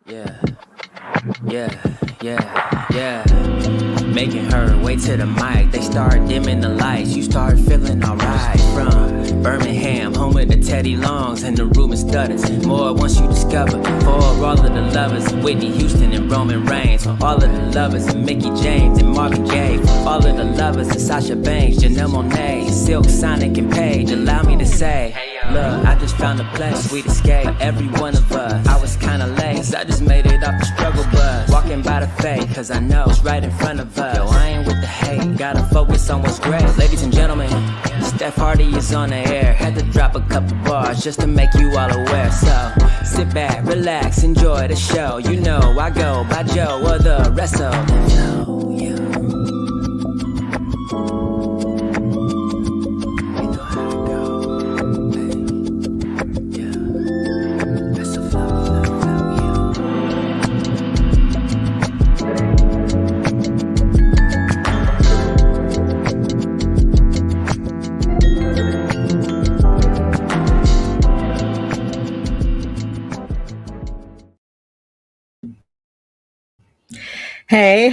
Yeah, yeah. Making her way to the mic. They start dimming the lights. You start feeling alright. From Birmingham, home of the Teddy Longs and the Ruben Studders. More once you discover. For all of the lovers, Whitney Houston and Roman Reigns. For all of the lovers, and Mickey James and Marvin Gaye. For all of the lovers, and Sasha Banks, Janelle Monáe, Silk, Sonic, and Paige. Allow me to say, look, I just found a place, sweet escape. Every one of us, I was kinda late, cause I just made it off the struggle bus. Walking by the fate, cause I know it's right in front of us. Yo, I ain't with the hate, gotta focus on what's great. Ladies and gentlemen, Steph Hardy is on the air. Had to drop a couple bars just to make you all aware. So, sit back, relax, enjoy the show. You know I go by Joe or the Wrestle. Hey.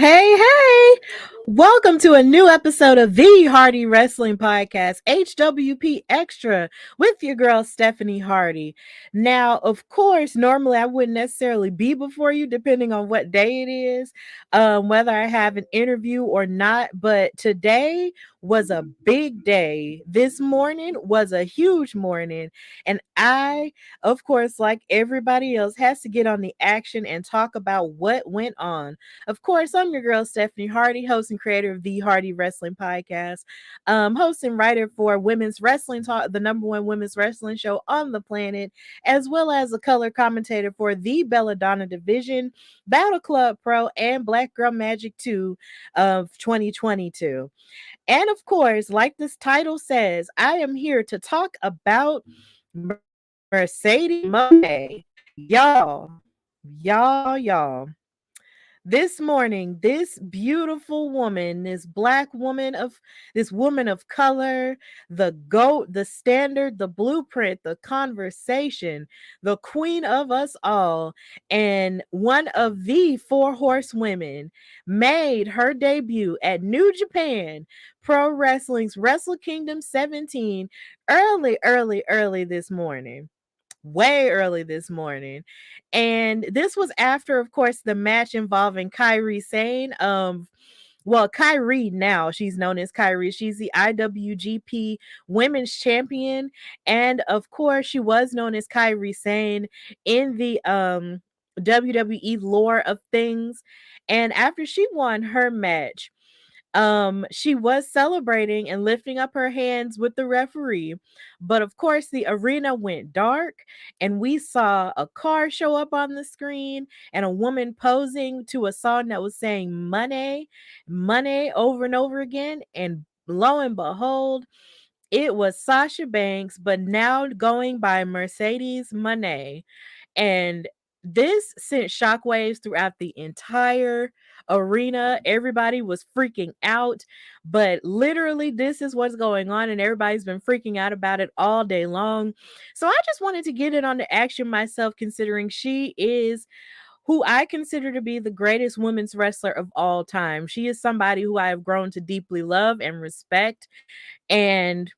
Welcome to a new episode of the Hardy Wrestling Podcast, HWP Xtra, with your girl, Stephanie Hardy. Now, of course, normally I wouldn't necessarily be before you, depending on what day it is, whether I have an interview or not, but today was a big day. This morning was a huge morning, and I, of course, like everybody else, has to get on the action and talk about what went on. Of course, I'm your girl, Stephanie Hardy, host and creator of the Hardy Wrestling Podcast, host and writer for Women's Wrestling Talk, the number one women's wrestling show on the planet, as well as a color commentator for the Belladonna Division, Battle Club Pro, and Black Girl Magic 2 of 2022. And of course, like this title says, I am here to talk about Mercedes Moné. Y'all. This morning, this beautiful woman, this woman of color, the GOAT, the standard, the blueprint, the conversation, the queen of us all, and one of the four horsewomen, made her debut at New Japan Pro Wrestling's Wrestle Kingdom 17 early this morning. Way early this morning. And this was after, of course, the match involving Kairi Sane. Kairi now, she's known as Kairi. She's the IWGP Women's Champion. And of course, she was known as Kairi Sane in the WWE lore of things. And after she won her match, she was celebrating and lifting up her hands with the referee, but of course the arena went dark and we saw a car show up on the screen and a woman posing to a song that was saying money over and over again, and lo and behold, it was Sasha Banks, but now going by Mercedes Moné. And this sent shockwaves throughout the entire arena. Everybody was freaking out, but literally, this is what's going on, and everybody's been freaking out about it all day long. So I just wanted to get it on the action myself, considering she is who I consider to be the greatest women's wrestler of all time. She is somebody who I have grown to deeply love and respect. And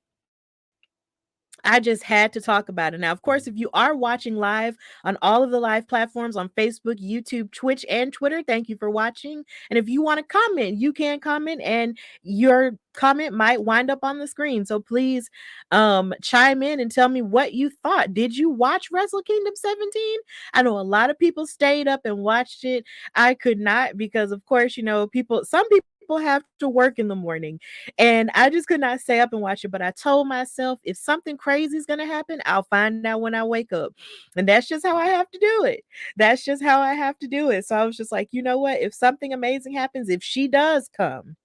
I just had to talk about it. Now, of course, if you are watching live on all of the live platforms on Facebook, YouTube, Twitch, and Twitter, thank you for watching. And if you want to comment, you can comment, and your comment might wind up on the screen. So please chime in and tell me what you thought. Did you watch Wrestle Kingdom 17? I know a lot of people stayed up and watched it. I could not because, of course, some people have to work in the morning, and I just could not stay up and watch it. But I told myself, if something crazy is going to happen, I'll find out when I wake up. And that's just how I have to do it. That's just how I have to do it. So I was just like, you know what? If something amazing happens, if she does come,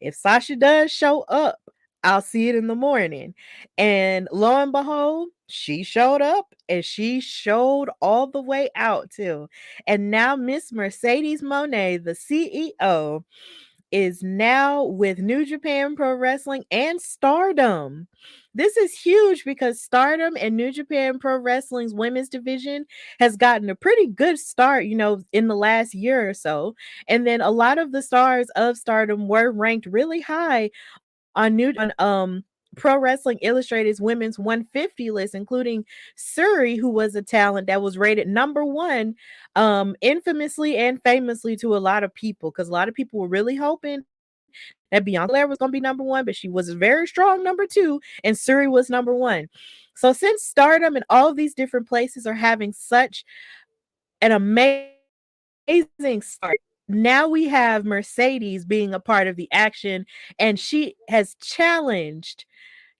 if Sasha does show up, I'll see it in the morning. And lo and behold, she showed up and she showed all the way out too. And now Miss Mercedes Moné, the CEO is now with New Japan Pro Wrestling and Stardom. This is huge because Stardom and New Japan Pro Wrestling's women's division has gotten a pretty good start, in the last year or so. And then a lot of the stars of Stardom were ranked really high on Pro Wrestling Illustrated's women's 150 list, including Suri, who was a talent that was rated number one, infamously and famously to a lot of people, because a lot of people were really hoping that Bianca Belair was going to be number one, but she was a very strong number two, and Suri was number one. So since Stardom and all of these different places are having such an amazing start, now we have Mercedes being a part of the action, and she has challenged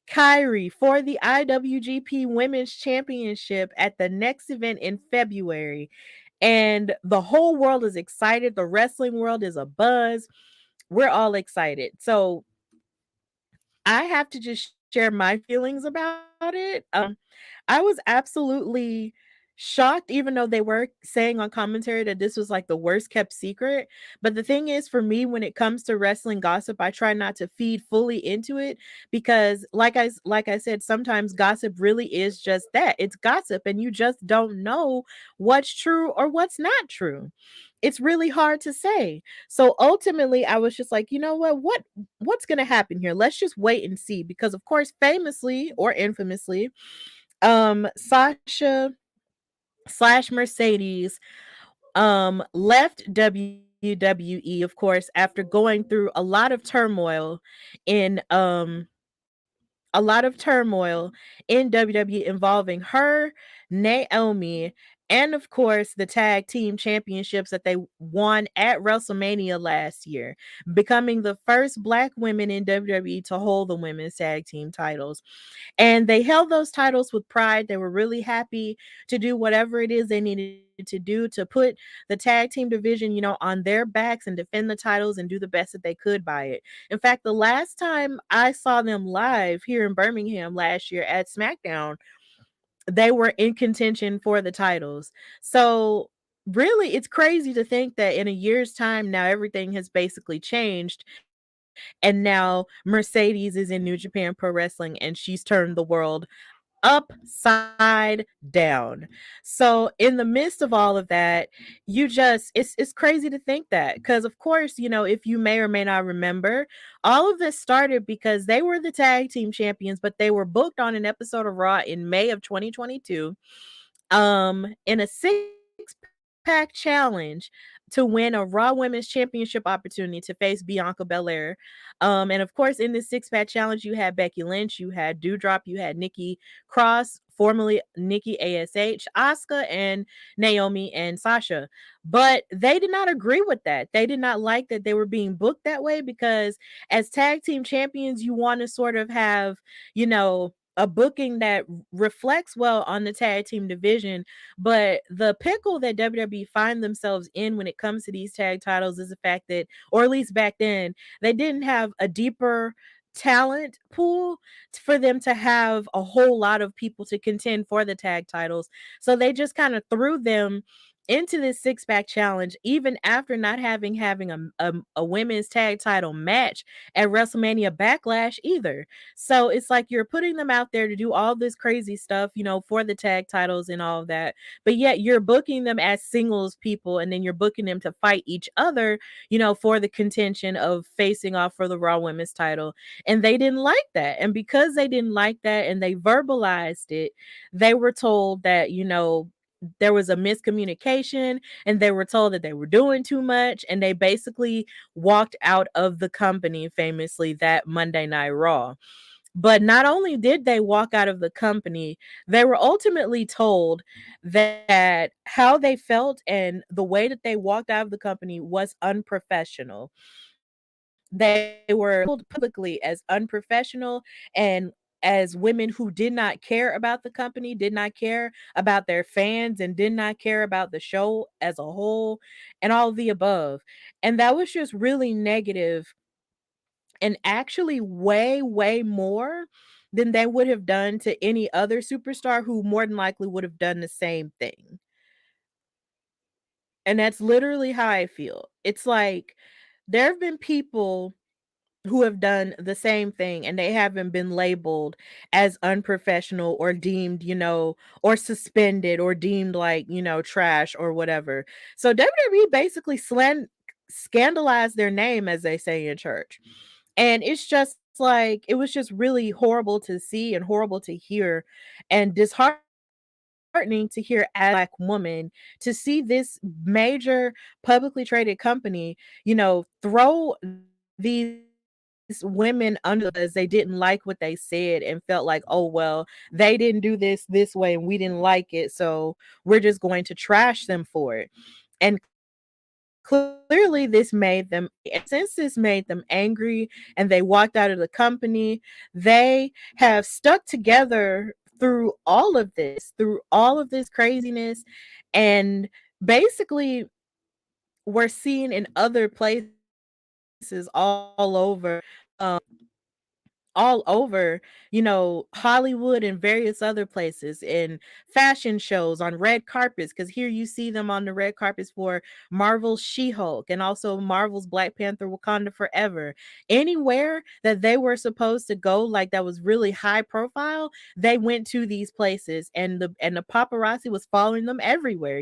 Kyrie for the IWGP Women's Championship at the next event in February. And the whole world is excited. The wrestling world is abuzz. We're all excited. So I have to just share my feelings about it. I was absolutely shocked, even though they were saying on commentary that this was like the worst kept secret. But the thing is, for me, when it comes to wrestling gossip, I try not to feed fully into it because, like I said, sometimes gossip really is just that. It's gossip, and you just don't know what's true or what's not true. It's really hard to say. So ultimately, I was just like, you know what? What's going to happen here? Let's just wait and see, because of course, famously or infamously, Sasha slash Mercedes left WWE, of course, after going through in a lot of turmoil in WWE involving her, Naomi, and of course the tag team championships that they won at WrestleMania last year, becoming the first Black women in WWE to hold the women's tag team titles. And they held those titles with pride. They were really happy to do whatever it is they needed to do to put the tag team division, on their backs and defend the titles and do the best that they could by it. In fact, the last time I saw them live here in Birmingham last year at SmackDown, they were in contention for the titles. So really, it's crazy to think that in a year's time now everything has basically changed, and now Mercedes is in New Japan Pro Wrestling and she's turned the world upside down. So in the midst of all of that, it's crazy to think that, because of course, if you may or may not remember, all of this started because they were the tag team champions, but they were booked on an episode of Raw in May of 2022 in a six-pack challenge to win a Raw Women's Championship opportunity to face Bianca Belair. And of course, in this six-pack challenge, you had Becky Lynch, you had Doudrop, you had Nikki Cross, formerly Nikki ASH, Asuka, and Naomi and Sasha. But they did not agree with that. They did not like that they were being booked that way, because as tag team champions, you want to sort of have, a booking that reflects well on the tag team division. But the pickle that WWE find themselves in when it comes to these tag titles is the fact that, or at least back then, they didn't have a deeper talent pool for them to have a whole lot of people to contend for the tag titles. So they just kind of threw them into this six-pack challenge, even after not having a women's tag title match at WrestleMania Backlash either. So it's like you're putting them out there to do all this crazy stuff, for the tag titles and all of that, but yet you're booking them as singles people, and then you're booking them to fight each other, for the contention of facing off for the Raw Women's title. And they didn't like that. And because they didn't like that and they verbalized it, they were told that, there was a miscommunication, and they were told that they were doing too much, and they basically walked out of the company famously that Monday Night Raw. But not only did they walk out of the company, they were ultimately told that how they felt and the way that they walked out of the company was unprofessional. They were labeled publicly as unprofessional and as women who did not care about the company, did not care about their fans, and did not care about the show as a whole, and all of the above. And that was just really negative, and actually way, way more than they would have done to any other superstar who more than likely would have done the same thing. And that's literally how I feel. It's like there have been people who have done the same thing and they haven't been labeled as unprofessional or deemed, or suspended or deemed like, trash or whatever. So WWE basically scandalized their name, as they say in church. And it's just like, it was just really horrible to see and horrible to hear and disheartening to hear as a black woman to see this major publicly traded company, throw these women under the bus. They didn't like what they said and felt like, oh, well, they didn't do this way and we didn't like it. So we're just going to trash them for it. And clearly this made them, and since this made them angry and they walked out of the company, they have stuck together through all of this craziness, and basically we're seeing in other places all over, Hollywood and various other places, in fashion shows, on red carpets, because here you see them on the red carpets for Marvel's She-Hulk and also Marvel's Black Panther Wakanda Forever. Anywhere that they were supposed to go, like that was really high profile, they went to these places, and the paparazzi was following them everywhere,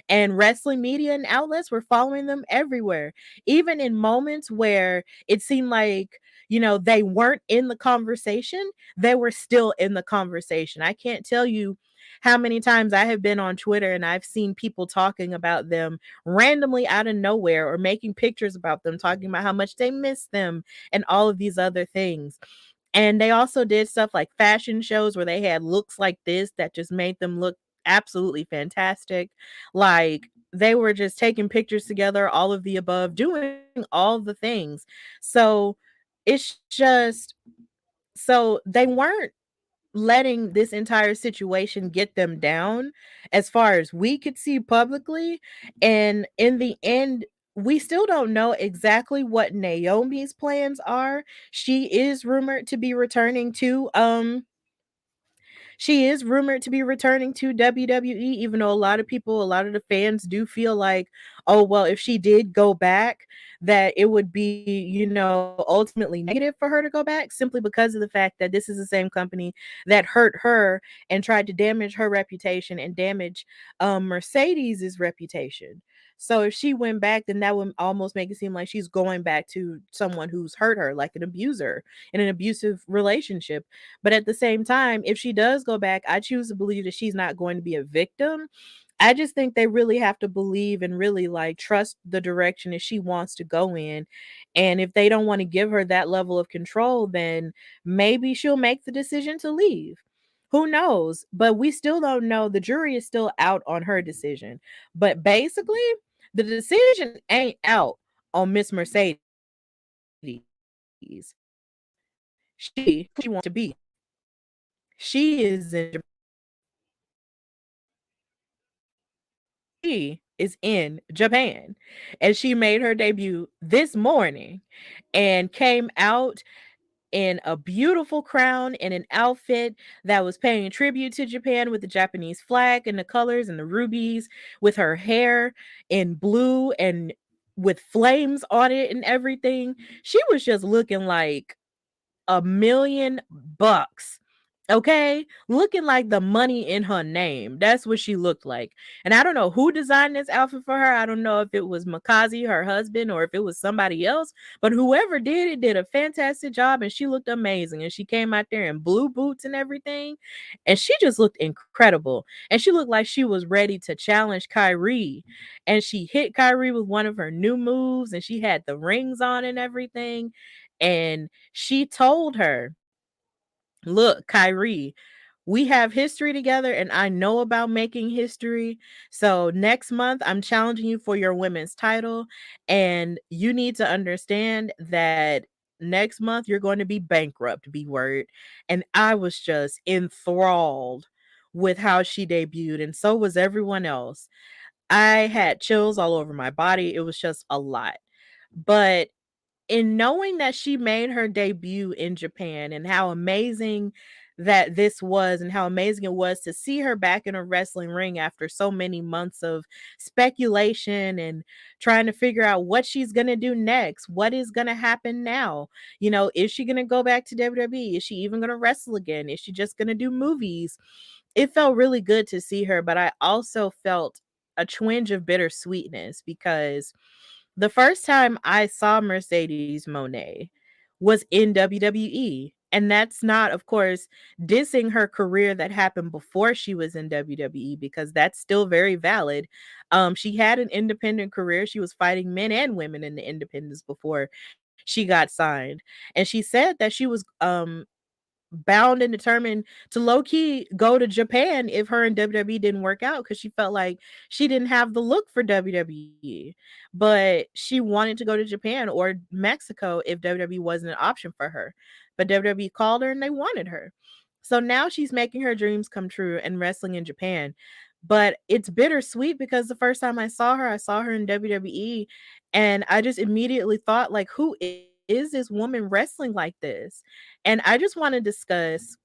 and wrestling media and outlets were following them everywhere, even in moments where it seemed like, they weren't in the conversation, they were still in the conversation. I can't tell you how many times I have been on Twitter and I've seen people talking about them randomly out of nowhere, or making pictures about them, talking about how much they miss them and all of these other things. And they also did stuff like fashion shows where they had looks like this that just made them look absolutely fantastic. Like, they were just taking pictures together, all of the above, doing all the things. So it's just, so they weren't letting this entire situation get them down as far as we could see publicly. And in the end, we still don't know exactly what Naomi's plans are. She is rumored to be returning to she is rumored to be returning to WWE, even though a lot of people, a lot of the fans do feel like, oh, well, if she did go back, that it would be, ultimately negative for her to go back, simply because of the fact that this is the same company that hurt her and tried to damage her reputation and damage Mercedes's reputation. So if she went back, then that would almost make it seem like she's going back to someone who's hurt her, like an abuser in an abusive relationship. But at the same time, if she does go back, I choose to believe that she's not going to be a victim. I just think they really have to believe and really like trust the direction that she wants to go in. And if they don't want to give her that level of control, then maybe she'll make the decision to leave. Who knows? But we still don't know. The jury is still out on her decision. But basically, the decision ain't out on Miss Mercedes. She wants to be. She is in She is in Japan, and she made her debut this morning and came out in a beautiful crown and an outfit that was paying tribute to Japan, with the Japanese flag and the colors and the rubies, with her hair in blue and with flames on it and everything. She was just looking like $1,000,000. Okay? Looking like the money in her name. That's what she looked like. And I don't know who designed this outfit for her. I don't know if it was Makazi, her husband, or if it was somebody else. But whoever did it did a fantastic job, and she looked amazing. And she came out there in blue boots and everything. And she just looked incredible. And she looked like she was ready to challenge Kyrie. And she hit Kyrie with one of her new moves, and she had the rings on and everything. And she told her, look, Kyrie, we have history together and I know about making history. So next month, I'm challenging you for your women's title. And you need to understand that next month you're going to be bankrupt, B word. And I was just enthralled with how she debuted. And so was everyone else. I had chills all over my body. It was just a lot. But in knowing that she made her debut in Japan and how amazing that this was and how amazing it was to see her back in a wrestling ring after so many months of speculation and trying to figure out what she's going to do next. What is going to happen now? You know, is she going to go back to WWE? Is she even going to wrestle again? Is she just going to do movies? It felt really good to see her, but I also felt a twinge of bittersweetness because the first time I saw Mercedes Monet was in WWE. And that's not, of course, dissing her career that happened before she was in WWE because that's still very valid. She had an independent career. She was fighting men and women in the independents before she got signed. And she said that she was bound and determined to low key go to Japan if her and WWE didn't work out because she felt like she didn't have the look for WWE. But she wanted to go to Japan or Mexico if WWE wasn't an option for her. But WWE called her and they wanted her. So now she's making her dreams come true and wrestling in Japan. But it's bittersweet because the first time I saw her in WWE and I just immediately thought like who is this woman wrestling like this? And I just want to discuss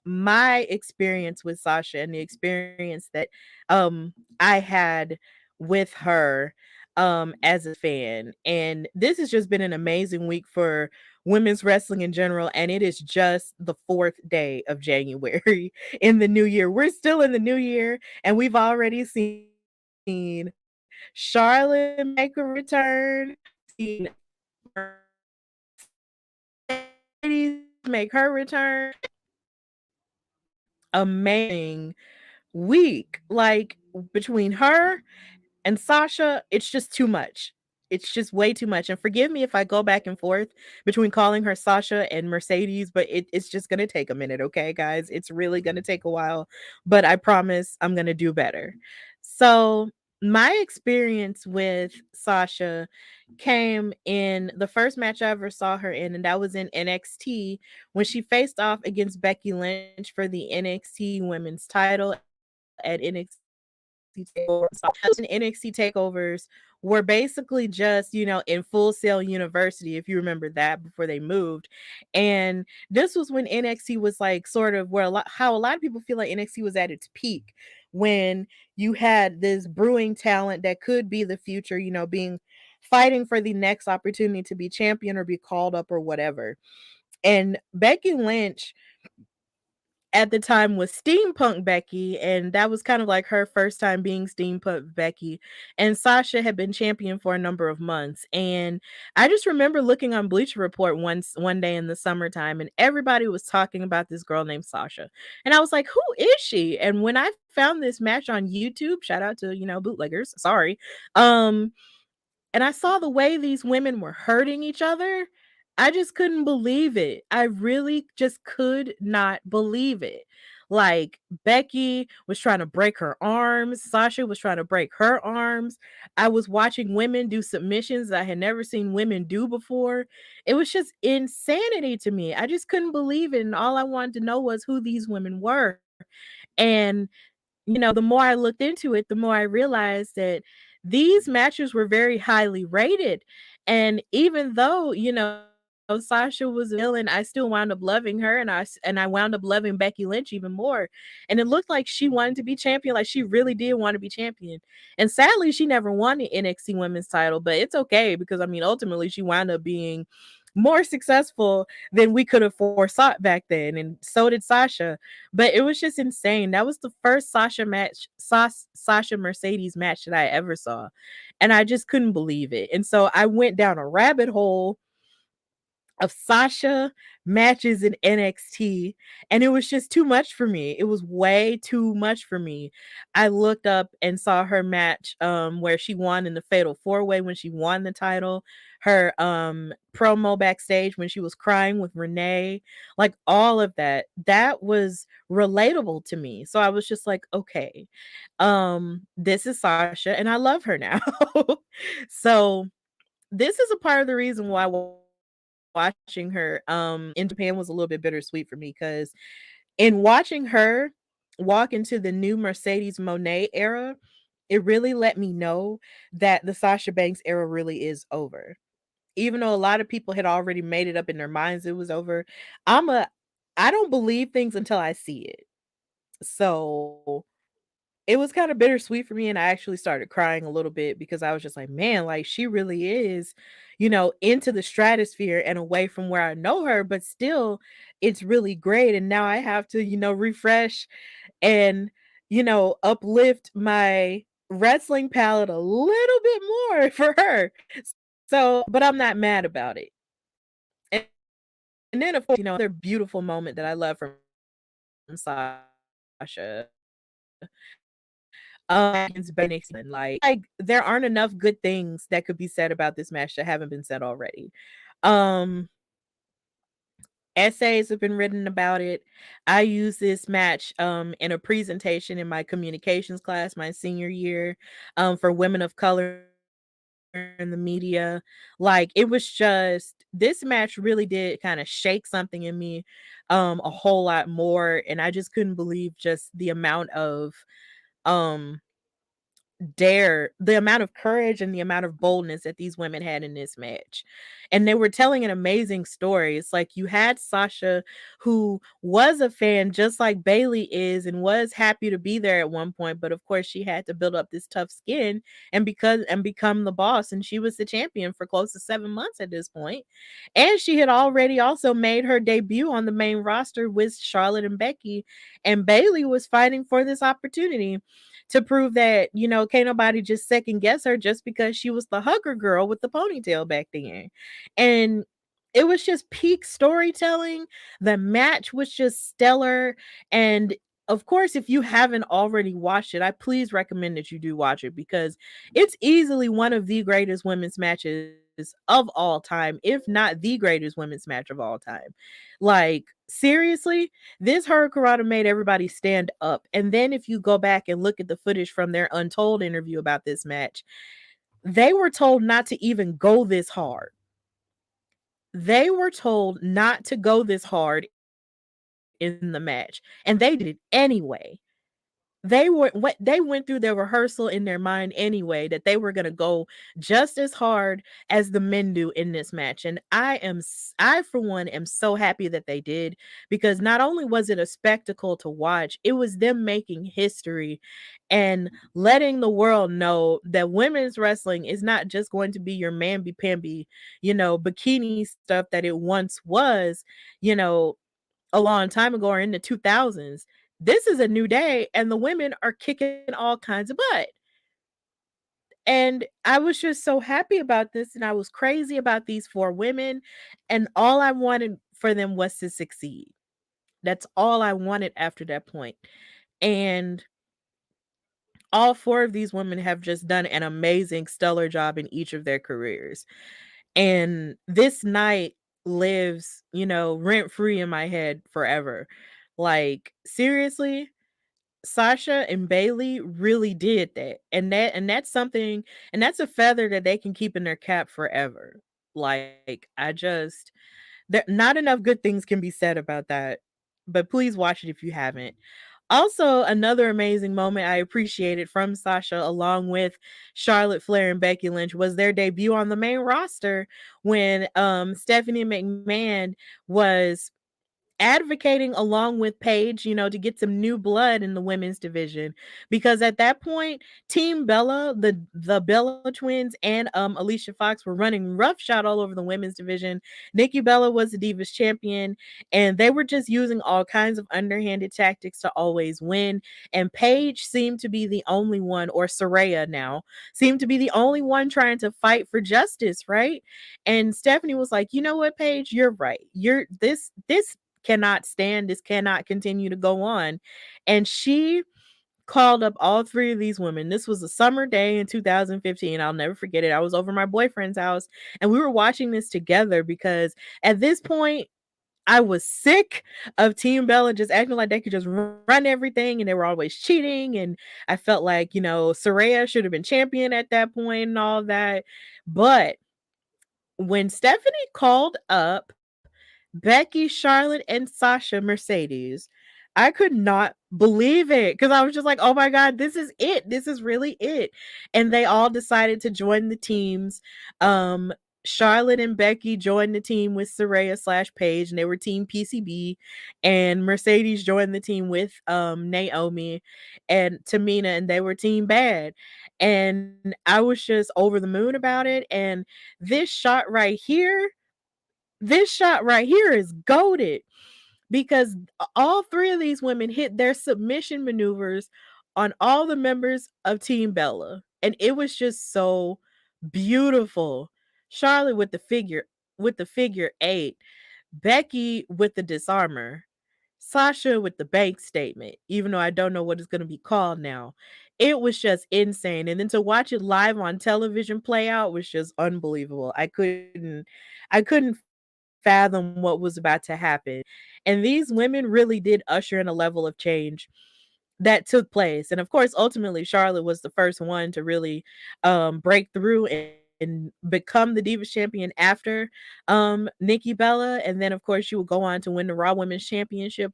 my experience with Sasha and the experience that I had with her as a fan. And this has just been an amazing week for women's wrestling in general, and it is just the 4th day of January in the new year. We're still in the new year and we've already seen Charlotte make a return, seen Mercedes make her return. Amazing week. Like between her and Sasha, it's just too much. It's just way too much. And forgive me if I go back and forth between calling her Sasha and Mercedes, but it's just going to take a minute, okay, guys? It's really going to take a while, but I promise I'm going to do better. So, my experience with Sasha came in the first match I ever saw her in, and that was in NXT when she faced off against Becky Lynch for the NXT Women's title at NXT Takeover. NXT Takeovers were basically just, in Full Sail University, if you remember that before they moved. And this was when NXT was like sort of where how a lot of people feel like NXT was at its peak when you had this brewing talent that could be the future, being fighting for the next opportunity to be champion or be called up or whatever. And Becky Lynch at the time was Steampunk Becky, and that was kind of like her first time being Steampunk Becky. And Sasha had been champion for a number of months. And I just remember looking on Bleacher Report one day in the summertime, and everybody was talking about this girl named Sasha. And I was like, who is she? And when I found this match on YouTube, shout out to, bootleggers, sorry. And I saw the way these women were hurting each other. I just couldn't believe it. I really just could not believe it. Like Becky was trying to break her arms, Sasha was trying to break her arms. I was watching women do submissions I had never seen women do before. It was just insanity to me. I just couldn't believe it. And all I wanted to know was who these women were. And the more I looked into it, the more I realized that these matches were very highly rated. And even though, Sasha was a villain, I still wound up loving her and I wound up loving Becky Lynch even more. And it looked like she wanted to be champion, like she really did want to be champion. And sadly, she never won the NXT Women's title, but it's okay because ultimately she wound up being more successful than we could have foresought back then, and so did Sasha. But it was just insane. That was the first Sasha Mercedes match that I ever saw, and I just couldn't believe it. And so I went down a rabbit hole of Sasha matches in NXT, and it was just too much for me. It was way too much for me. I looked up and saw her match where she won in the Fatal 4-Way when she won the title, her promo backstage when she was crying with Renee, like all of that. That was relatable to me. So I was just like, okay, this is Sasha and I love her now. So this is a part of the reason why watching her in Japan was a little bit bittersweet for me, because in watching her walk into the new Mercedes Moné era, it really let me know that the Sasha Banks era really is over. Even though a lot of people had already made it up in their minds it was over, I'm a I don't believe things until I see it. So it was kind of bittersweet for me, and I actually started crying a little bit because I was just like, man, like she really is, into the stratosphere and away from where I know her, but still it's really great. And now I have to, refresh and, uplift my wrestling palette a little bit more for her. So, but I'm not mad about it. And, and then, of course, another beautiful moment that I love from Sasha. Against like there aren't enough good things that could be said about this match that haven't been said already. Um, Essays have been written about it. I use this match in a presentation in my communications class my senior year for women of color in the media. Like it was just this match really did kind of shake something in me a whole lot more, and I just couldn't believe just the amount of um the amount of courage and the amount of boldness that these women had in this match. And they were telling an amazing story. It's like you had Sasha, who was a fan just like Bailey is and was happy to be there at one point, but of course she had to build up this tough skin and become the boss, and she was the champion for close to 7 months at this point. And she had already also made her debut on the main roster with Charlotte and Becky, and Bailey was fighting for this opportunity to prove that, can't nobody just second guess her just because she was the hugger girl with the ponytail back then. And it was just peak storytelling. The match was just stellar. And of course, if you haven't already watched it, I please recommend that you do watch it because it's easily one of the greatest women's matches of all time, if not the greatest women's match of all time. Like, seriously, this Hurricanrana made everybody stand up. And then if you go back and look at the footage from their Untold interview about this match, they were told not to even go this hard. They were told not to go this hard in the match, and they did it anyway. They went through their rehearsal in their mind anyway that they were going to go just as hard as the men do in this match. And I for one am so happy that they did, because not only was it a spectacle to watch, it was them making history and letting the world know that women's wrestling is not just going to be your mamby-pamby, bikini stuff that it once was, you know, a long time ago or in the 2000s. This is a new day and the women are kicking all kinds of butt. And I was just so happy about this, and I was crazy about these four women, and all I wanted for them was to succeed. That's all I wanted after that point. And all four of these women have just done an amazing, stellar job in each of their careers. And this night lives, rent free in my head forever. Like, seriously, Sasha and Bailey really did that. And that's something, and that's a feather that they can keep in their cap forever. Like, there not enough good things can be said about that. But please watch it if you haven't. Also, another amazing moment I appreciated from Sasha, along with Charlotte Flair and Becky Lynch, was their debut on the main roster when Stephanie McMahon was advocating along with Paige, to get some new blood in the women's division, because at that point, Team Bella, the Bella twins, and Alicia Fox were running roughshod all over the women's division. Nikki Bella was the Divas champion, and they were just using all kinds of underhanded tactics to always win. And Paige seemed to be the only one, or Saraya now seemed to be the only one trying to fight for justice, right? And Stephanie was like, "You know what, Paige, you're right. You're this cannot stand. This cannot continue to go on." And she called up all three of these women. This was a summer day in 2015. I'll never forget it. I was over my boyfriend's house and we were watching this together because at this point, I was sick of Team Bella just acting like they could just run everything and they were always cheating. And I felt like, Saraya should have been champion at that point and all that. But when Stephanie called up Becky, Charlotte, and Sasha Mercedes, I could not believe it because I was just like, oh my God, this is it. This is really it. And they all decided to join the teams. Charlotte and Becky joined the team with Saraya slash Paige, and they were team PCB. And Mercedes joined the team with Naomi and Tamina, and they were team Bad. And I was just over the moon about it. And this shot right here, is goaded because all three of these women hit their submission maneuvers on all the members of Team Bella. And it was just so beautiful. Charlotte with the figure 8, Becky with the disarmer, Sasha with the bank statement, even though I don't know what it's going to be called now. It was just insane. And then to watch it live on television play out was just unbelievable. I couldn't fathom what was about to happen. And these women really did usher in a level of change that took place. And of course, ultimately, Charlotte was the first one to really break through and become the Divas champion after Nikki Bella. And then, of course, she would go on to win the Raw Women's Championship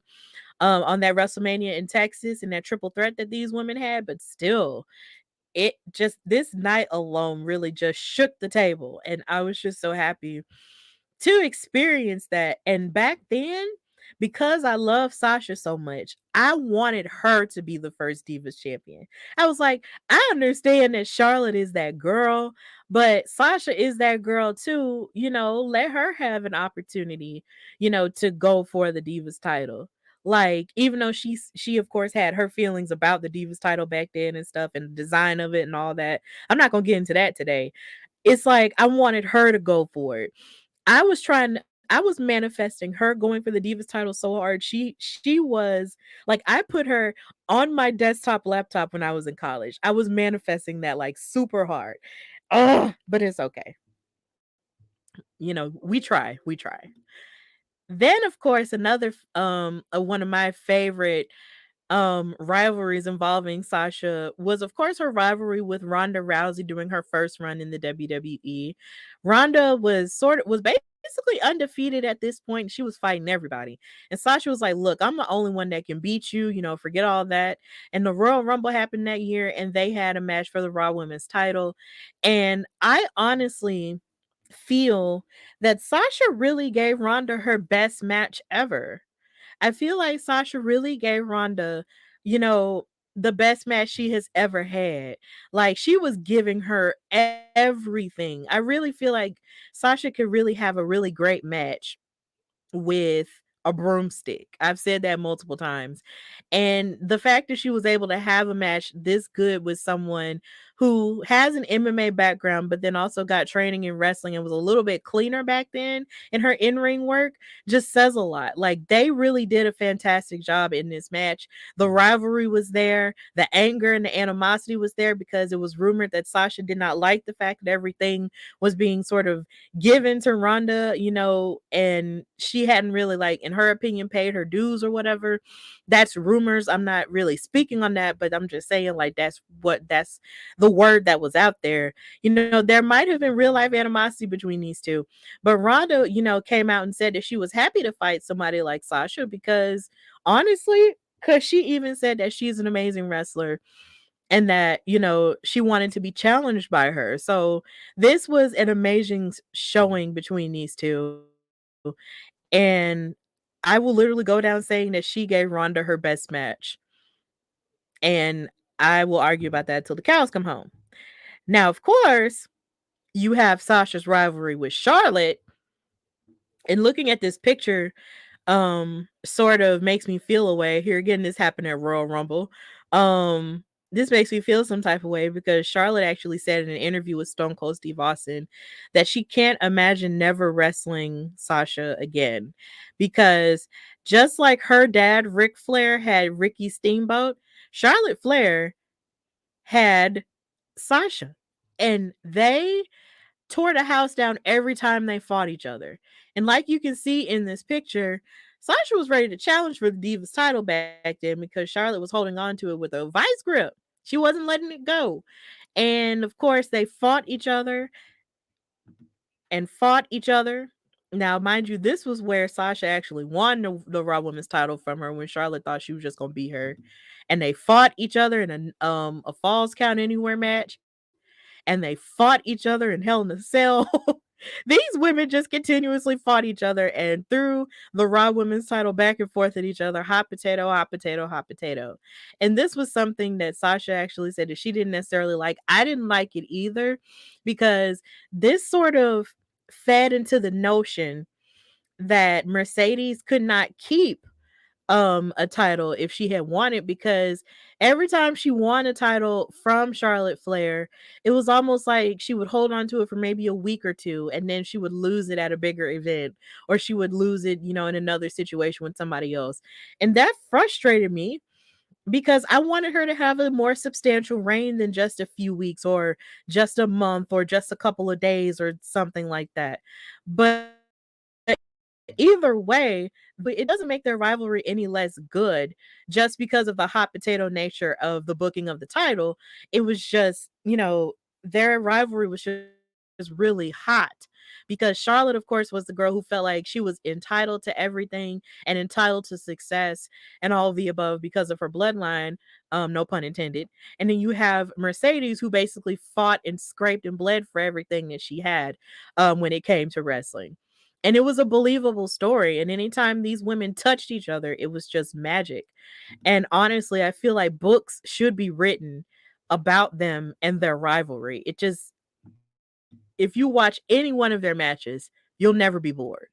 on that WrestleMania in Texas and that triple threat that these women had. But still, it just this night alone really just shook the table. And I was just so happy to experience that. And back then, because I love Sasha so much, I wanted her to be the first Divas champion. I was like, I understand that Charlotte is that girl, but Sasha is that girl too. Let her have an opportunity, to go for the Divas title. Like, even though she of course had her feelings about the Divas title back then and stuff and the design of it and all that. I'm not gonna get into that today. It's like I wanted her to go for it. I was manifesting her going for the Divas title so hard. She was like I put her on my desktop laptop when I was in college. I was manifesting that like super hard. Oh, but it's okay. We try. Then of course another one of my favorite rivalries involving Sasha was of course her rivalry with Ronda Rousey during her first run in the WWE. Ronda was basically undefeated at this point. She was fighting everybody. And Sasha was like, "Look, I'm the only one that can beat you, forget all that." And the Royal Rumble happened that year and they had a match for the Raw Women's title. And I honestly feel that Sasha really gave Ronda her best match ever. I feel like Sasha really gave Ronda, you know, the best match she has ever had. Like she was giving her everything. I really feel like Sasha could really have a really great match with a broomstick. I've said that multiple times. And the fact that she was able to have a match this good with someone who has an MMA background, but then also got training in wrestling and was a little bit cleaner back then in her in ring work just says a lot. Like they really did a fantastic job in this match. The rivalry was there, the anger and the animosity was there because it was rumored that Sasha did not like the fact that everything was being sort of given to Ronda, and she hadn't really, like, in her opinion, paid her dues or whatever. That's rumors. I'm not really speaking on that, but I'm just saying, like, that's the word that was out there. There might have been real life animosity between these two, but Ronda, came out and said that she was happy to fight somebody like Sasha because honestly, because she even said that she's an amazing wrestler and that she wanted to be challenged by her. So this was an amazing showing between these two, and I will literally go down saying that she gave Ronda her best match, and I will argue about that till the cows come home. Now of course you have Sasha's rivalry with Charlotte, and looking at this picture sort of makes me feel a way. Here again, this happened at Royal Rumble. This makes me feel some type of way because Charlotte actually said in an interview with Stone Cold Steve Austin that she can't imagine never wrestling Sasha again because just like her dad Ric Flair had Ricky Steamboat, Charlotte Flair had Sasha, and they tore the house down every time they fought each other. And like you can see in this picture, Sasha was ready to challenge for the Divas title back then because Charlotte was holding on to it with a vice grip. She wasn't letting it go. And of course, they fought each other and fought each other. Now, mind you, this was where Sasha actually won the Raw Women's title from her when Charlotte thought she was just gonna beat her. And they fought each other in a Falls Count Anywhere match, and they fought each other in Hell in a Cell. These women just continuously fought each other and threw the Raw Women's title back and forth at each other. Hot potato, hot potato, hot potato. And this was something that Sasha actually said that she didn't necessarily like. I didn't like it either because this sort of fed into the notion that Mercedes could not keep a title if she had won it, because every time she won a title from Charlotte Flair, it was almost like she would hold on to it for maybe a week or two and then she would lose it at a bigger event, or she would lose it, in another situation with somebody else. And that frustrated me because I wanted her to have a more substantial reign than just a few weeks or just a month or just a couple of days or something like that. But either way, but it doesn't make their rivalry any less good just because of the hot potato nature of the booking of the title. It was just, their rivalry was just really hot because Charlotte, of course, was the girl who felt like she was entitled to everything and entitled to success and all of the above because of her bloodline, no pun intended. And then you have Mercedes, who basically fought and scraped and bled for everything that she had when it came to wrestling. And it was a believable story. And anytime these women touched each other, it was just magic. And honestly, I feel like books should be written about them and their rivalry. It just, if you watch any one of their matches, you'll never be bored.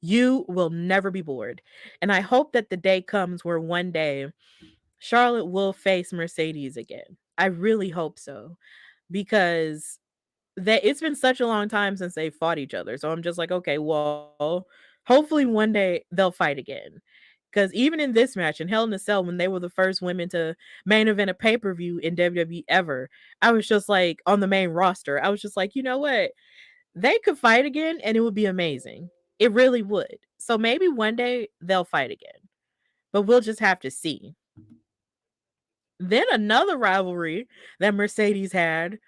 You will never be bored. And I hope that the day comes where one day Charlotte will face Mercedes again. I really hope so because that it's been such a long time since they fought each other. So I'm just like, okay, well, hopefully one day they'll fight again. Because even in this match in Hell in a Cell, when they were the first women to main event a pay per view in WWE ever, I was just like, on the main roster, I was just like, you know what? They could fight again and it would be amazing. It really would. So maybe one day they'll fight again, but we'll just have to see. Then another rivalry that Mercedes had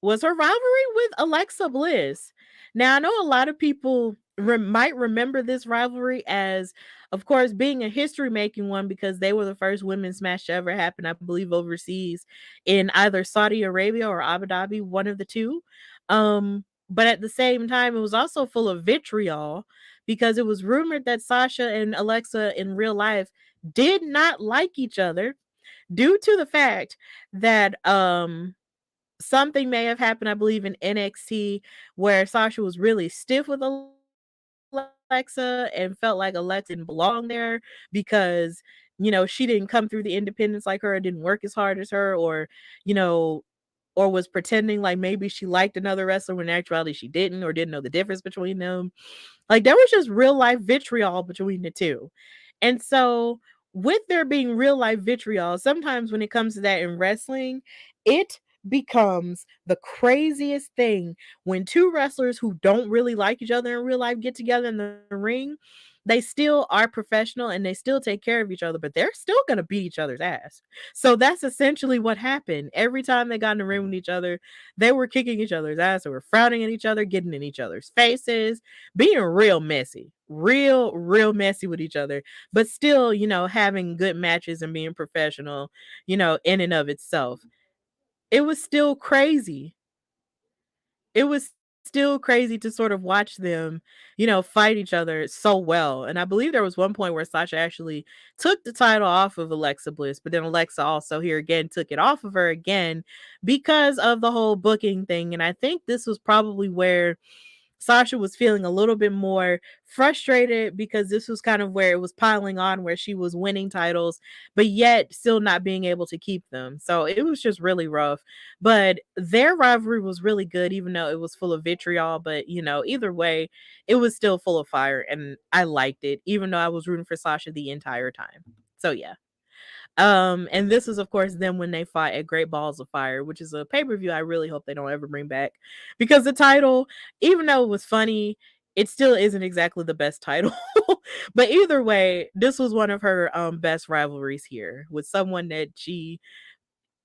was her rivalry with Alexa Bliss. Now, I know a lot of people might remember this rivalry as, of course, being a history making one because they were the first women's match to ever happen, I believe, overseas in either Saudi Arabia or Abu Dhabi, one of the two. But at the same time, it was also full of vitriol because it was rumored that Sasha and Alexa in real life did not like each other due to the fact that something may have happened, I believe, in NXT where Sasha was really stiff with Alexa and felt like Alexa didn't belong there because, she didn't come through the independence like her, or didn't work as hard as her, you know, or was pretending like maybe she liked another wrestler when in actuality she didn't, or didn't know the difference between them. Like there was just real life vitriol between the two. And so, with there being real life vitriol, sometimes when it comes to that in wrestling, it becomes the craziest thing when two wrestlers who don't really like each other in real life get together in the ring. They still are professional and they still take care of each other, but they're still going to beat each other's ass. So that's essentially what happened. Every time they got in the ring with each other, they were kicking each other's ass. They were frowning at each other, getting in each other's faces, being real messy, real messy with each other, but still, having good matches and being professional, in and of itself. It was still crazy. It was still crazy to sort of watch them, fight each other so well. And I believe there was one point where Sasha actually took the title off of Alexa Bliss, but then Alexa also here again took it off of her again because of the whole booking thing. And I think this was probably where Sasha was feeling a little bit more frustrated because this was kind of where it was piling on, where she was winning titles, but yet still not being able to keep them. So it was just really rough. But their rivalry was really good, even though it was full of vitriol. But, either way, it was still full of fire. And I liked it, even though I was rooting for Sasha the entire time. So, yeah. And this is of course them when they fought at Great Balls of Fire, which is a pay-per-view I really hope they don't ever bring back because the title, even though it was funny, it still isn't exactly the best title. But either way, this was one of her best rivalries here with someone that she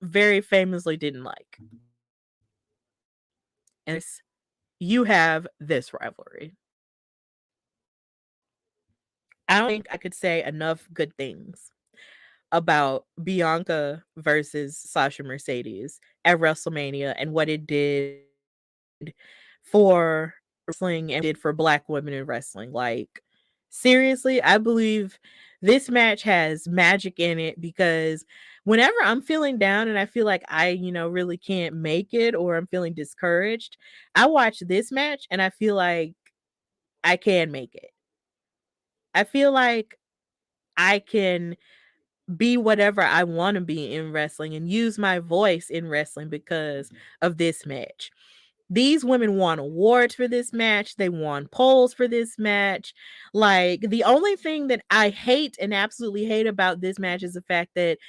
very famously didn't like. And you have this rivalry. I don't think I could say enough good things about Bianca versus Sasha Mercedes at WrestleMania and what it did for for wrestling and did for black women in wrestling. Like, seriously, I believe this match has magic in it because whenever I'm feeling down and I feel like I, really can't make it or I'm feeling discouraged, I watch this match and I feel like I can make it. I feel like I can be whatever I want to be in wrestling and use my voice in wrestling because of this match. These women won awards for this match. They won polls for this match. Like, the only thing that I hate and absolutely hate about this match is the fact that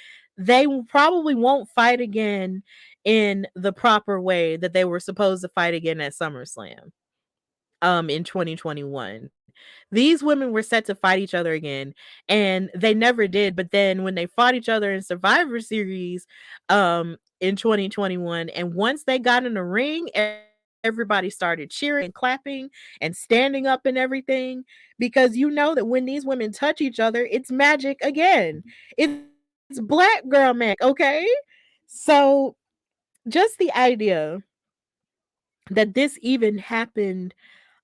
probably won't fight again in the proper way that they were supposed to fight again at SummerSlam in 2021. These women were set to fight each other again, and they never did. But then when they fought each other in Survivor Series in 2021, and once they got in the ring, everybody started cheering and clapping and standing up and everything, because you know that when these women touch each other, it's magic again. It's black girl magic, okay? So just the idea that this even happened,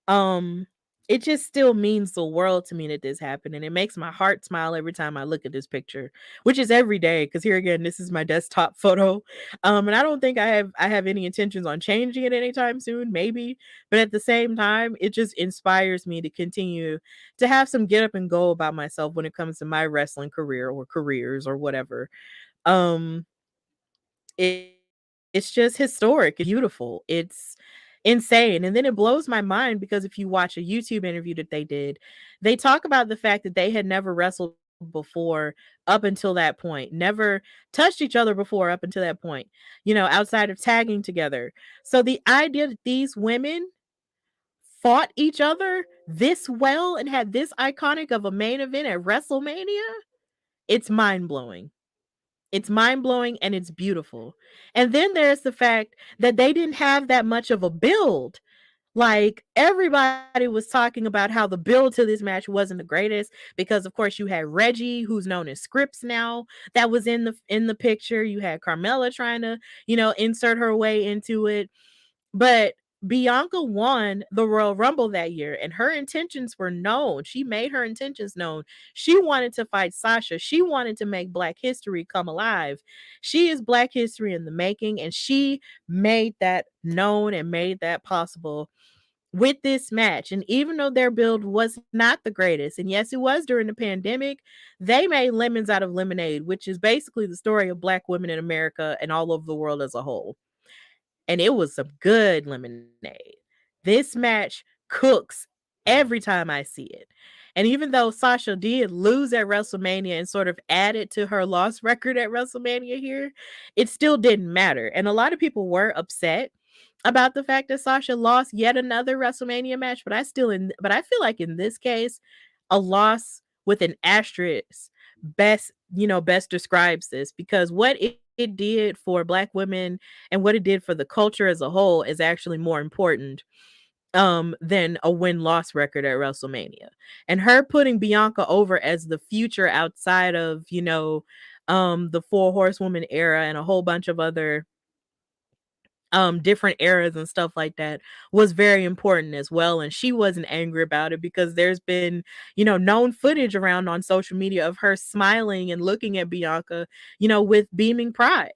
um, it just still means the world to me that this happened, and it makes my heart smile every time I look at this picture, which is every day. Because here again, this is my desktop photo, and I don't think I have any intentions on changing it anytime soon, maybe, but at the same time, it just inspires me to continue to have some get up and go about myself when it comes to my wrestling career or careers or whatever. Um, it's just historic, it's beautiful, it's insane, and then it blows my mind because if you watch a YouTube interview that they did, they talk about the fact that they had never wrestled before up until that point, never touched each other before up until that point, outside of tagging together. So the idea that these women fought each other this well and had this iconic of a main event at WrestleMania, it's mind-blowing. It's mind-blowing and it's beautiful. And then there's the fact that they didn't have that much of a build. Like, everybody was talking about how the build to this match wasn't the greatest because of course you had Reggie, who's known as Scripps now, that was in the picture. You had Carmella trying to, insert her way into it. But Bianca won the Royal Rumble that year, and her intentions were known. She made her intentions known. She wanted to fight Sasha. She wanted to make Black history come alive. She is Black history in the making, and she made that known and made that possible with this match. And even though their build was not the greatest, and yes, it was during the pandemic, they made lemons out of lemonade, which is basically the story of Black women in America and all over the world as a whole, and it was some good lemonade. This match cooks every time I see it. And even though Sasha did lose at WrestleMania and sort of added to her loss record at WrestleMania here, it still didn't matter. And a lot of people were upset about the fact that Sasha lost yet another WrestleMania match, but I feel like in this case, a loss with an asterisk best describes this, because what it did for Black women and what it did for the culture as a whole is actually more important than a win-loss record at WrestleMania. And her putting Bianca over as the future outside of, the Four Horsewoman era and a whole bunch of other different eras and stuff like that was very important as well. And she wasn't angry about it because there's been, known footage around on social media of her smiling and looking at Bianca, with beaming pride.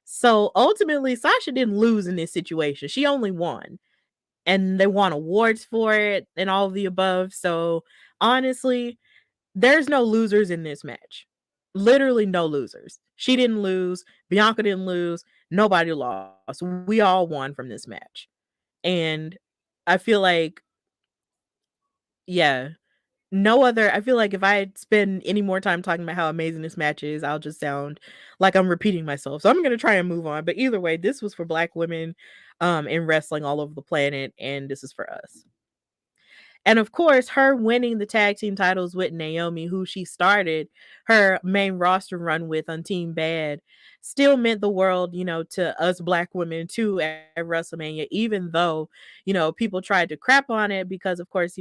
So ultimately, Sasha didn't lose in this situation. She only won. And they won awards for it and all of the above. So honestly, there's no losers in this match. Literally no losers. She didn't lose. Bianca didn't lose. Nobody lost. We all won from this match. And I feel like, yeah, I feel like if I spend any more time talking about how amazing this match is, I'll just sound like I'm repeating myself. So I'm going to try and move on. But either way, this was for Black women in wrestling all over the planet. And this is for us. And of course, her winning the tag team titles with Naomi, who she started her main roster run with on Team Bad, still meant the world, to us Black women too at WrestleMania, even though, people tried to crap on it because, of course,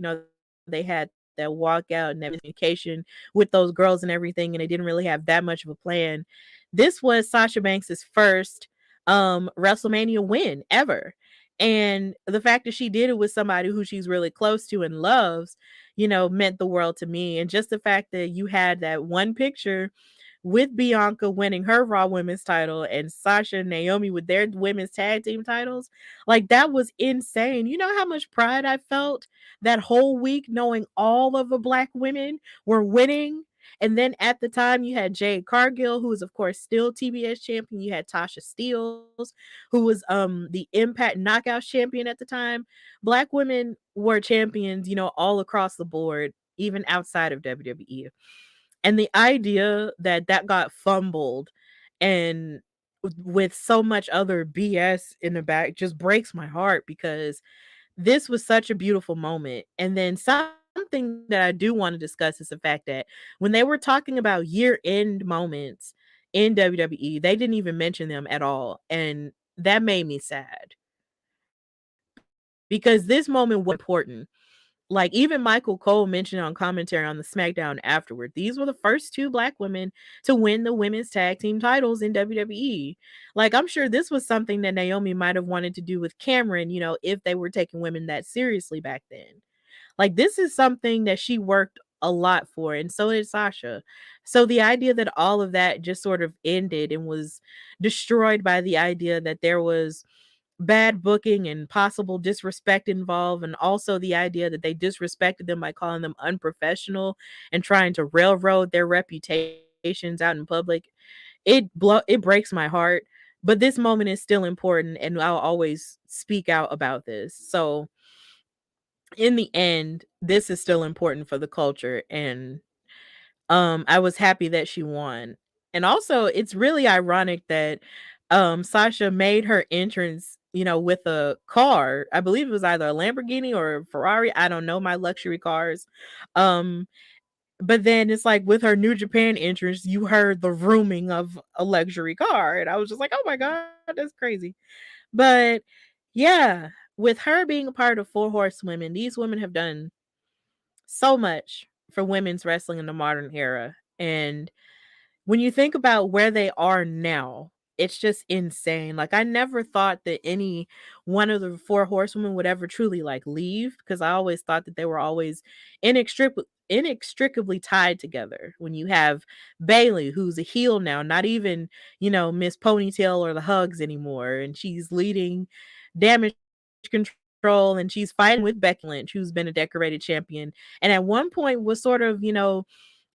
they had that walkout and that communication with those girls and everything, and they didn't really have that much of a plan. This was Sasha Banks's first WrestleMania win ever. And the fact that she did it with somebody who she's really close to and loves, meant the world to me. And just the fact that you had that one picture with Bianca winning her Raw Women's title and Sasha and Naomi with their women's tag team titles, like that was insane. You know how much pride I felt that whole week knowing all of the black women were winning. And then at the time, you had Jade Cargill, who was, of course, still TBS champion. You had Tasha Steelz, who was the Impact Knockouts champion at the time. Black women were champions, all across the board, even outside of WWE. And the idea that that got fumbled and with so much other BS in the back just breaks my heart because this was such a beautiful moment. And then something that I do want to discuss is the fact that when they were talking about year-end moments in WWE, they didn't even mention them at all, and that made me sad because this moment was important. Like, even Michael Cole mentioned on commentary on the SmackDown afterward, these were the first 2 black women to win the women's tag team titles in WWE. Like, I'm sure this was something that Naomi might have wanted to do with Cameron, if they were taking women that seriously back then. Like, this is something that she worked a lot for, and so did Sasha. So the idea that all of that just sort of ended and was destroyed by the idea that there was bad booking and possible disrespect involved, and also the idea that they disrespected them by calling them unprofessional and trying to railroad their reputations out in public, it breaks my heart. But this moment is still important, and I'll always speak out about this. So in the end, this is still important for the culture, and I was happy that she won. And also, it's really ironic that Sasha made her entrance, with a car. I believe it was either a Lamborghini or a Ferrari. I don't know my luxury cars. Um but then it's like with her New Japan entrance, you heard the rooming of a luxury car, and I was just like, "Oh my god, that's crazy." But yeah, with her being a part of Four Horsewomen, these women have done so much for women's wrestling in the modern era. And when you think about where they are now, it's just insane. Like, I never thought that any one of the Four Horsewomen would ever truly like leave, because I always thought that they were always inextricably tied together. When you have Bailey, who's a heel now, not even, Miss Ponytail or the Hugs anymore, and she's leading Damage Control, and she's fighting with Becky Lynch, who's been a decorated champion, and at one point was sort of,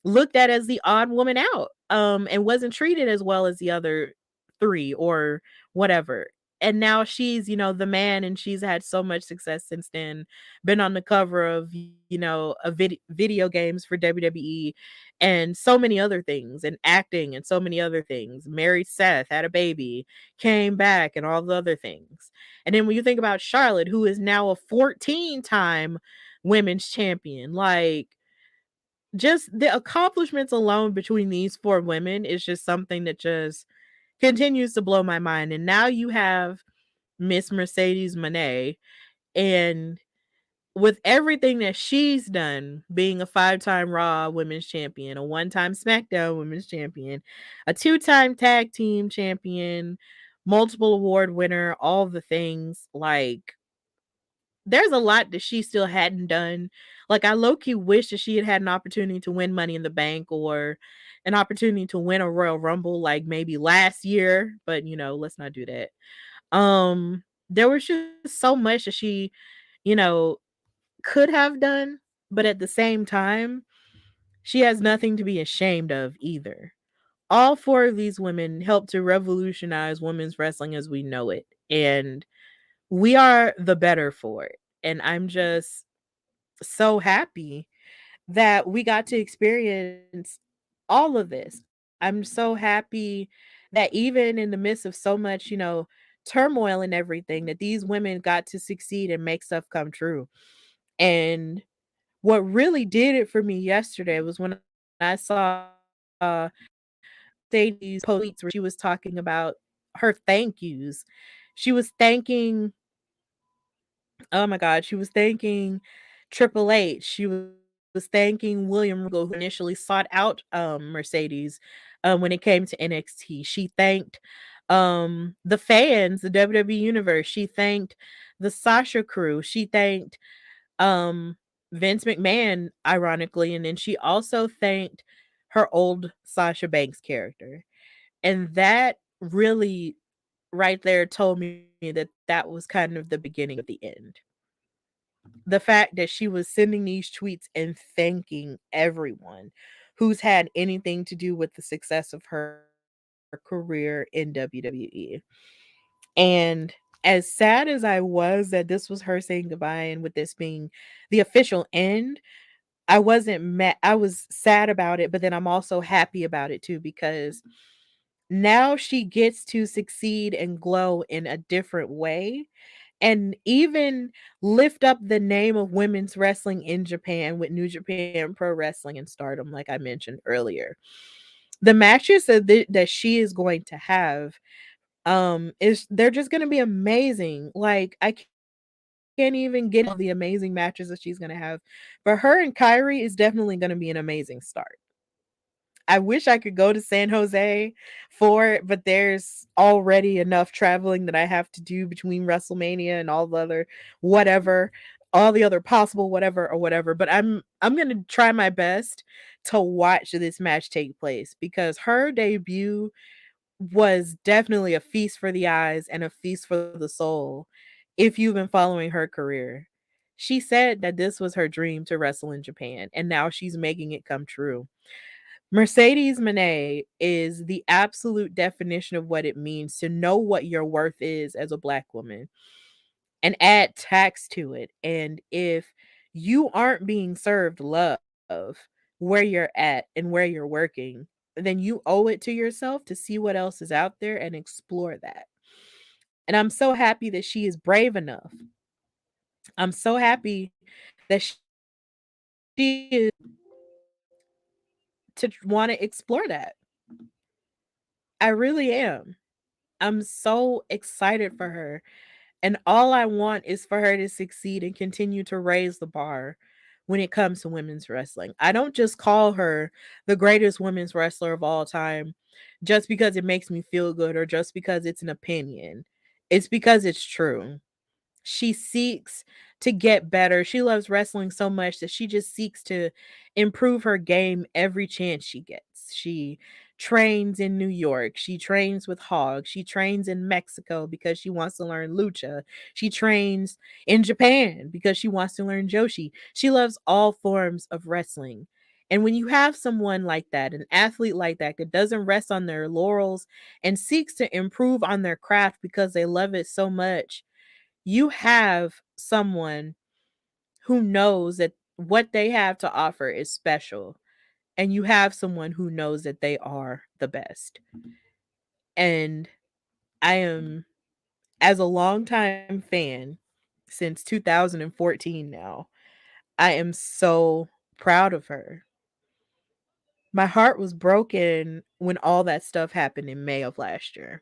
looked at as the odd woman out, and wasn't treated as well as the other 3 or whatever. And now she's, the man, and she's had so much success since then. Been on the cover of, a video games for WWE and so many other things, and acting and so many other things. Married Seth, had a baby, came back, and all the other things. And then when you think about Charlotte, who is now a 14-time women's champion, like, just the accomplishments alone between these 4 women is just something that just continues to blow my mind. And now you have Miss Mercedes Moné, and with everything that she's done, being a 5-time Raw Women's Champion, a 1-time SmackDown Women's Champion, a 2-time Tag Team Champion, multiple award winner, all the things, like, there's a lot that she still hadn't done. Like, I low key wish that she had had an opportunity to win Money in the Bank or an opportunity to win a Royal Rumble, like maybe last year, but let's not do that. There was just so much that she, you know, could have done, but at the same time, she has nothing to be ashamed of either. All 4 of these women helped to revolutionize women's wrestling as we know it, and we are the better for it. And I'm just so happy that we got to experience all of this. I'm so happy that even in the midst of so much, turmoil and everything, that these women got to succeed and make stuff come true. And what really did it for me yesterday was when I saw Sadie's post tweets where she was talking about her thank yous. She was thanking, oh my God, she was thanking Triple H. She was thanking William Regal, who initially sought out Mercedes when it came to NXT. She thanked the fans, the WWE universe. She thanked the Sasha crew. She thanked um Vince McMahon, ironically, and then she also thanked her old Sasha Banks character. And that really right there told me that that was kind of the beginning of the end. The fact that she was sending these tweets and thanking everyone who's had anything to do with the success of her career in WWE. And as sad as I was that this was her saying goodbye and with this being the official end, I wasn't mad. I was sad about it, but then I'm also happy about it too because now she gets to succeed and glow in a different way and even lift up the name of women's wrestling in Japan with New Japan Pro Wrestling and Stardom, like I mentioned earlier. The matches that she is going to have is they're just going to be amazing. Like I can't even get into all the amazing matches that she's going to have, but her and Kyrie is definitely going to be an amazing start. I wish I could go to San Jose for it, but there's already enough traveling that I have to do between WrestleMania and all the other whatever, all the other possible whatever or whatever. But I'm gonna try my best to watch this match take place because her debut was definitely a feast for the eyes and a feast for the soul. If you've been following her career, she said that this was her dream to wrestle in Japan, and now she's making it come true. Mercedes Moné is the absolute definition of what it means to know what your worth is as a black woman and add tax to it. And if you aren't being served love where you're at and where you're working, then you owe it to yourself to see what else is out there and explore that. And I'm so happy that she is brave enough. I'm so happy that she is to want to explore that. I really am. I'm so excited for her. And all I want is for her to succeed and continue to raise the bar when it comes to women's wrestling. I don't just call her the greatest women's wrestler of all time just because it makes me feel good or just because it's an opinion. It's because it's true. She seeks to get better. She loves wrestling so much that she just seeks to improve her game every chance she gets. She trains in New York. She trains with Hog. She trains in Mexico because she wants to learn lucha. She trains in Japan because she wants to learn Joshi. She loves all forms of wrestling. And when you have someone like that, an athlete like that doesn't rest on their laurels and seeks to improve on their craft because they love it so much, you have someone who knows that what they have to offer is special, and you have someone who knows that they are the best. And I am, as a longtime fan since 2014 now, I am so proud of her. My heart was broken when all that stuff happened in May of last year.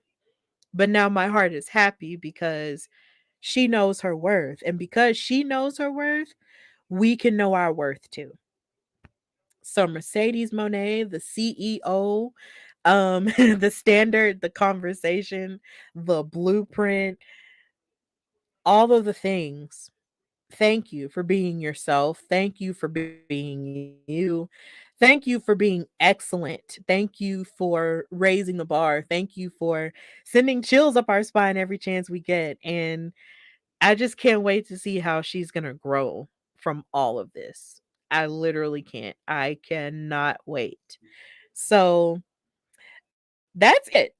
But now my heart is happy because she knows her worth. And because she knows her worth, we can know our worth too. So Mercedes Moné, the CEO, the standard, the conversation, the blueprint, all of the things. Thank you for being yourself. Thank you for being you. Thank you for being excellent. Thank you for raising the bar. Thank you for sending chills up our spine every chance we get. And I just can't wait to see how she's going to grow from all of this. I literally can't. I cannot wait. So that's it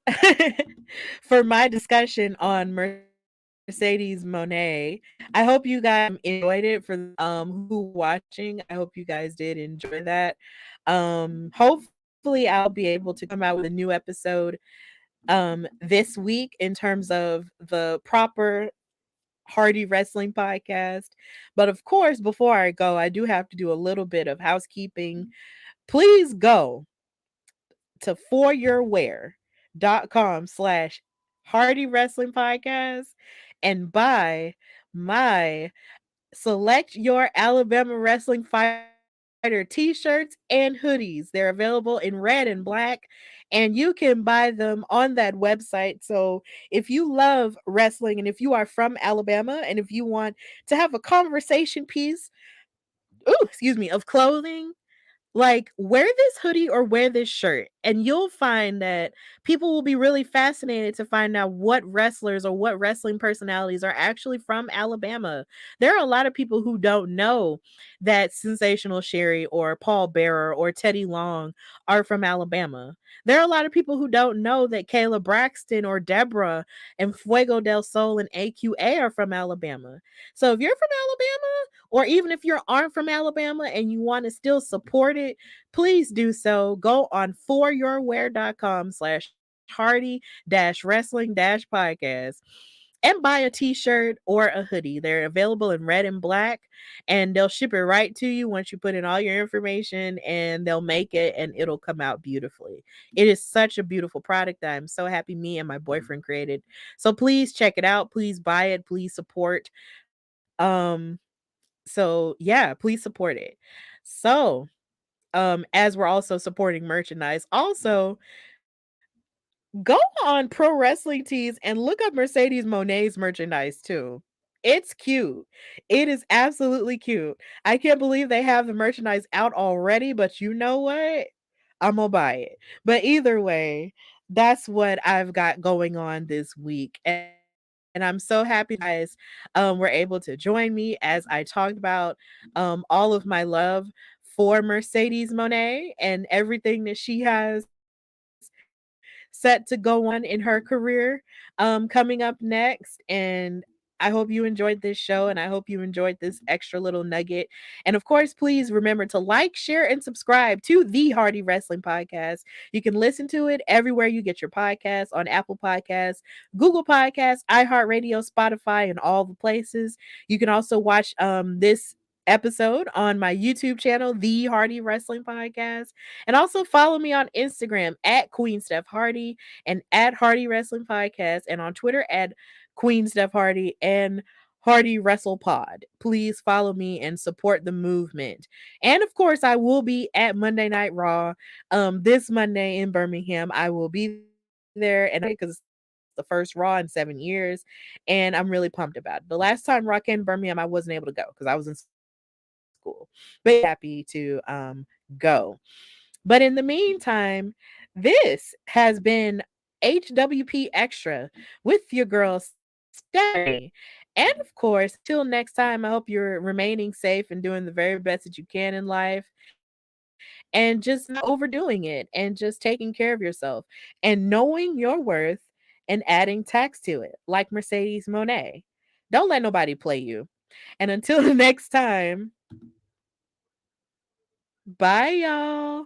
for my discussion on Mercedes Moné. I hope you guys enjoyed it. For who watching, I hope you guys did enjoy that. Hopefully I'll be able to come out with a new episode this week in terms of the proper Hardy Wrestling podcast. But of course, before I go, I do have to do a little bit of housekeeping. Please go to foryourwear.com/ Hardy Wrestling Podcast and buy my Select Your Alabama Wrestling Fighter t-shirts and hoodies. They're available in red and black, and you can buy them on that website. So if you love wrestling and if you are from Alabama and if you want to have a conversation piece, excuse me, of clothing, like, wear this hoodie or wear this shirt, and you'll find that people will be really fascinated to find out what wrestlers or what wrestling personalities are actually from Alabama. There are a lot of people who don't know that Sensational Sherry or Paul Bearer or Teddy Long are from Alabama. There are a lot of people who don't know that Kayla Braxton or Deborah and Fuego del Sol and AQA are from Alabama. So if you're from Alabama, or even if you aren't from Alabama and you want to still support it, please do so. Go on foryourwear.com/hardy-wrestling-podcast and buy a t-shirt or a hoodie. They're available in red and black, and they'll ship it right to you once you put in all your information, and they'll make it and it'll come out beautifully. It is such a beautiful product that I'm so happy me and my boyfriend created. So please check it out. Please buy it. Please support. So yeah, please support it. So as we're also supporting merchandise, also go on Pro Wrestling Tees and look up Mercedes Monet's merchandise too. It's cute. It is absolutely cute. I can't believe they have the merchandise out already, but you know what? I'm gonna buy it. But either way, that's what I've got going on this week. And I'm so happy that you guys were able to join me as I talked about all of my love for Mercedes Monet and everything that she has set to go on in her career coming up next. And I hope you enjoyed this show and I hope you enjoyed this extra little nugget. And of course, please remember to like, share, and subscribe to the Hardy Wrestling Podcast. You can listen to it everywhere you get your podcasts, on Apple Podcasts, Google Podcasts, iHeartRadio, Spotify, and all the places. You can also watch this episode on my YouTube channel, The Hardy Wrestling Podcast. And also follow me on Instagram at Queen Steph Hardy and at Hardy Wrestling Podcast, and on Twitter at Queen Steph Hardy and Hardy Wrestle Pod. Please follow me and support the movement. And of course, I will be at Monday Night Raw this Monday in Birmingham. I will be there and because it's the first Raw in 7 years, and I'm really pumped about it. The last time Raw came to Birmingham, I wasn't able to go because I was in school. But yeah, I'm really happy to go. But in the meantime, this has been HWP Extra with your girl Stephanie. And of course, until next time, I hope you're remaining safe and doing the very best that you can in life and just not overdoing it and just taking care of yourself and knowing your worth and adding tax to it, like Mercedes Monet. Don't let nobody play you. And until the next time, bye, y'all.